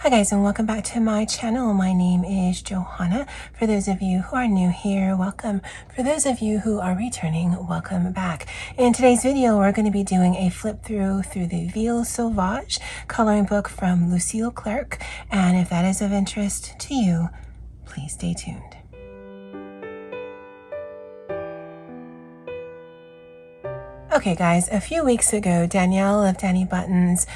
Hi guys, and welcome back to my channel. My name is Johanna. For those of you who are new here, welcome. For those of you who are returning, welcome back. In today's video, we're going to be doing a flip through the Ville Sauvages coloring book from Lucille Clerc. And if that is of interest to you, please stay tuned. Okay guys, a few weeks ago, Danielle of Danny Buttons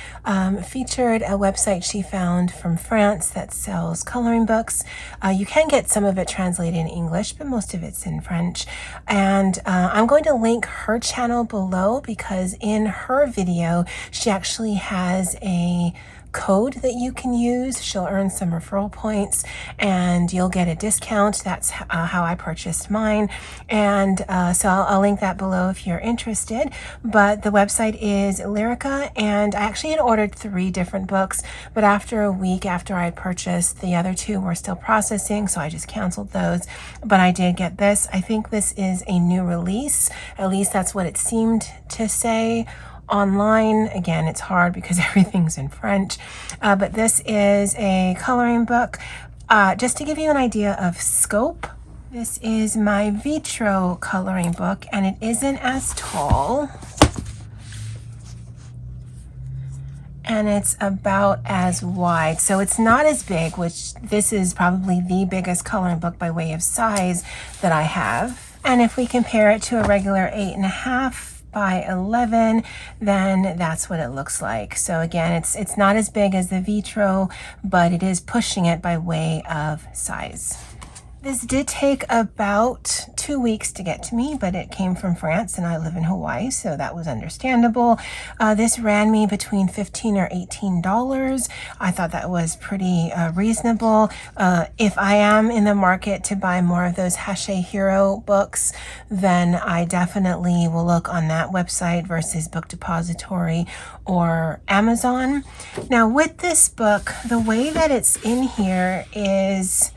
featured a website she found from France that sells coloring books. You can get some of it translated in English, but most of it's in French. And I'm going to link her channel below because in her video, she actually has a code that you can use. She'll earn some referral points and you'll get a discount. That's how I purchased mine. And so I'll link that below if you're interested. But the website is Lyrica, and I actually had ordered 3 different books, but after a week after I purchased, the other 2 were still processing, so I just canceled those. But I did get this. I think this is a new release. At least that's what it seemed to say online. Again, it's hard because everything's in French, but this is a coloring book. Just to give you an idea of scope, this is my Vitro coloring book, and it isn't as tall, and it's about as wide, so it's not as big, which this is probably the biggest coloring book by way of size that I have. And if we compare it to a regular 8.5 by 11, then that's what it looks like. So again, it's not as big as the Vitro, but it is pushing it by way of size. This did take about 2 weeks to get to me, but it came from France and I live in Hawaii, so that was understandable. This ran me between $15 or $18. I thought that was pretty reasonable. If I am in the market to buy more of those Hachette Hero books, then I definitely will look on that website versus Book Depository or Amazon. Now with this book, the way that it's in here is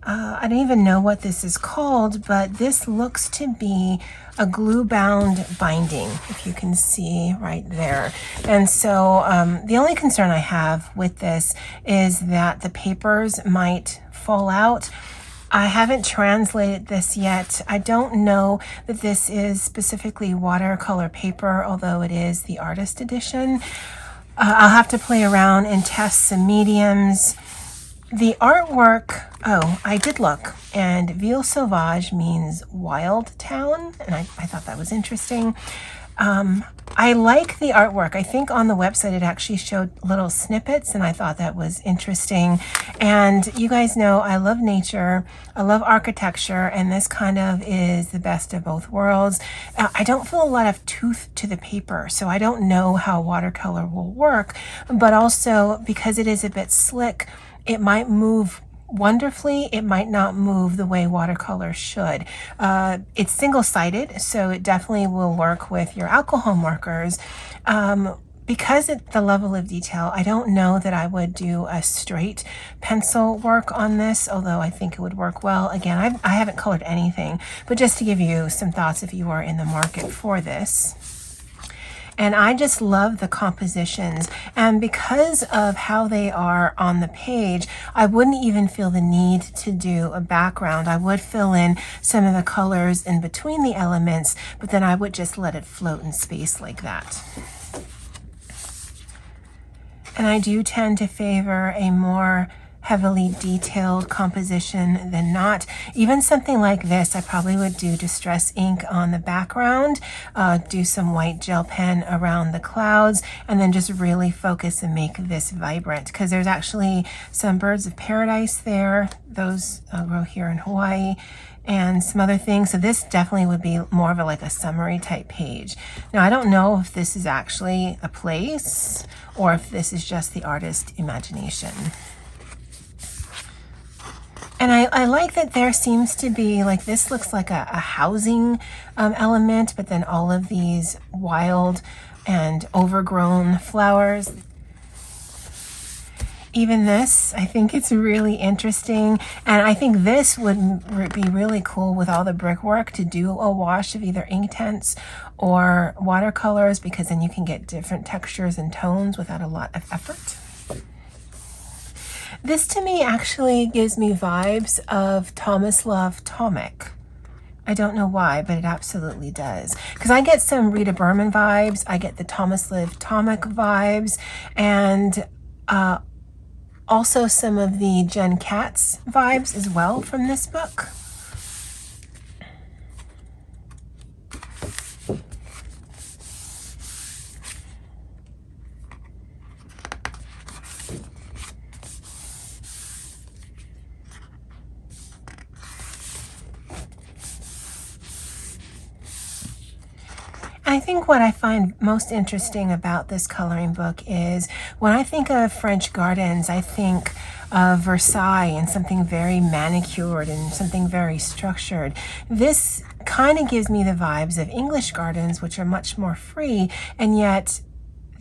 I don't even know what this is called, but this looks to be a glue-bound binding, if you can see right there. And so the only concern I have with this is that the papers might fall out. I haven't translated this yet. I don't know that this is specifically watercolor paper, although it is the artist edition. I'll have to play around and test some mediums. The artwork, oh, I did look, and Ville Sauvages means wild town, and I thought that was interesting. I like the artwork. I think on the website it actually showed little snippets, and I thought that was interesting. And you guys know I love nature, I love architecture, and this kind of is the best of both worlds. I don't feel a lot of tooth to the paper, so I don't know how watercolor will work, but also because it is a bit slick, it might move wonderfully. It might not move the way watercolor should. It's single-sided, so it definitely will work with your alcohol markers. Because at the level of detail, I don't know that I would do a straight pencil work on this, although I think it would work well. Again, I haven't colored anything, but just to give you some thoughts if you are in the market for this. And I just love the compositions, and because of how they are on the page, I wouldn't even feel the need to do a background. I would fill in some of the colors in between the elements, but then I would just let it float in space like that. And I do tend to favor a more heavily detailed composition than not. Even something like this, I probably would do distress ink on the background, do some white gel pen around the clouds, and then just really focus and make this vibrant, because there's actually some birds of paradise there. Those grow here in Hawaii, and some other things. So this definitely would be more of like a summary type page. Now I don't know if this is actually a place or if this is just the artist's imagination. And I like that there seems to be, like, this looks like a housing element, but then all of these wild and overgrown flowers. Even this, I think it's really interesting. And I think this would be really cool with all the brickwork to do a wash of either Inktense or watercolors, because then you can get different textures and tones without a lot of effort. This to me actually gives me vibes of Thomas Love Tomic. I don't know why, but it absolutely does. Because I get some Rita Berman vibes, I get the Thomas Love Tomic vibes, and also some of the Jen Katz vibes as well from this book. I think what I find most interesting about this coloring book is when I think of French gardens, I think of Versailles and something very manicured and something very structured. This kind of gives me the vibes of English gardens, which are much more free, and yet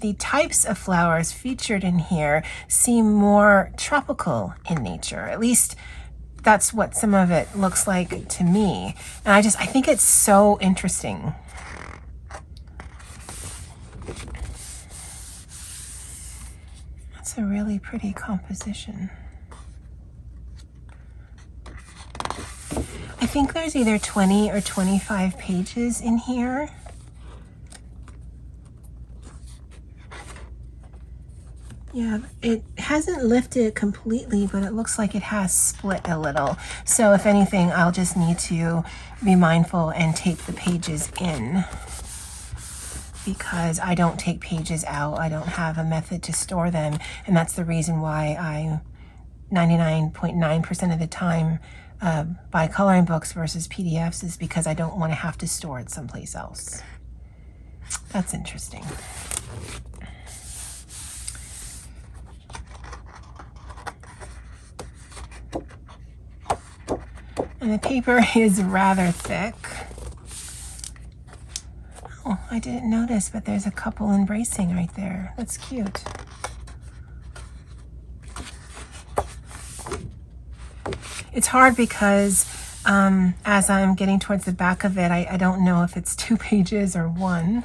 the types of flowers featured in here seem more tropical in nature. At least that's what some of it looks like to me. And I think it's so interesting. That's a really pretty composition. I think there's either 20 or 25 pages in here. Yeah, it hasn't lifted completely, but it looks like it has split a little. So if anything, I'll just need to be mindful and tape the pages in, because I don't take pages out. I don't have a method to store them. And that's the reason why I 99.9% of the time buy coloring books versus PDFs, is because I don't want to have to store it someplace else. That's interesting. And the paper is rather thick. Oh, I didn't notice, but there's a couple embracing right there. That's cute. It's hard because as I'm getting towards the back of it, I don't know if it's 2 pages or 1.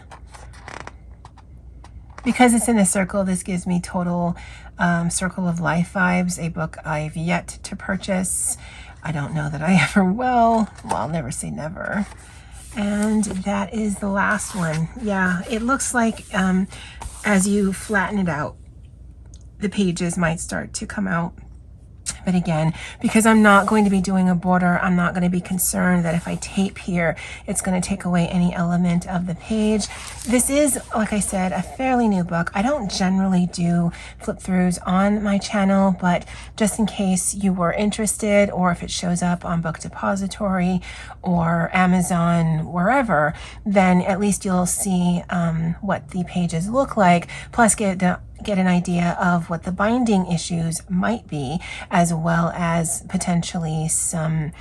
Because it's in a circle, this gives me total Circle of Life vibes, a book I've yet to purchase. I don't know that I ever will. Well, I'll never say never. And that is the last one. Yeah, it looks like as you flatten it out, the pages might start to come out. But again, because I'm not going to be doing a border, I'm not going to be concerned that if I tape here, it's going to take away any element of the page. This is, like I said, a fairly new book. I don't generally do flip throughs on my channel, but just in case you were interested, or if it shows up on Book Depository or Amazon, wherever, then at least you'll see what the pages look like, plus get an idea of what the binding issues might be, as well as potentially some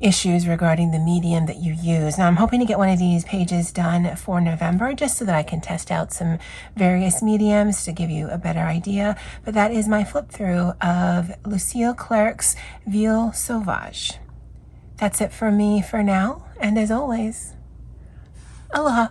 issues regarding the medium that you use. Now I'm hoping to get one of these pages done for November, just so that I can test out some various mediums to give you a better idea. But that is my flip through of Lucille Clerc's Ville Sauvages. That's it for me for now, and as always, aloha.